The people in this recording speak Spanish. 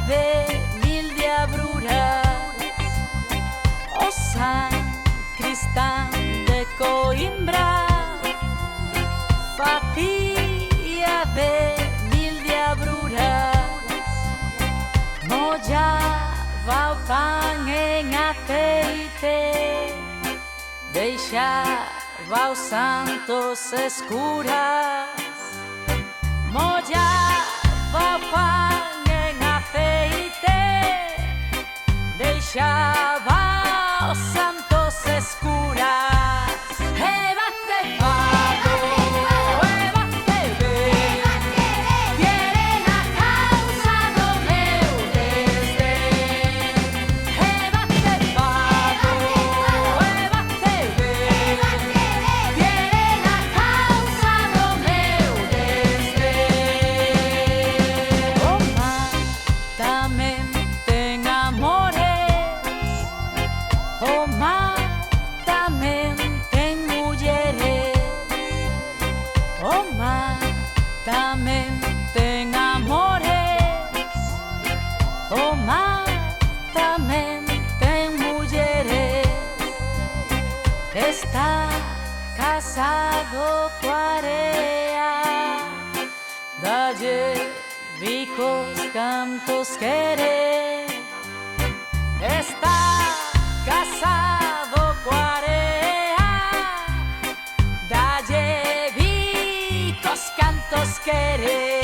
de mil diabluras, oh San Cristán de Coimbra, facía de mil diabluras, mollaba o pan en aceite, deixaba os santos escuras, mollaba o pan en aceite, deixaba os santos escuras. E bate fado, e bate ben, quieren a causa do meu desdén. E bate fado, e bate ben, quieren a causa do meu desdén. O mar tamén ten amores, o mar tamén ten mulleres, o mar tamén ten amores, o mar tamén ten mulleres. Está casado coa area, dalle bicos cantos quere. Está casado coa area, dalle bicos cantos quere.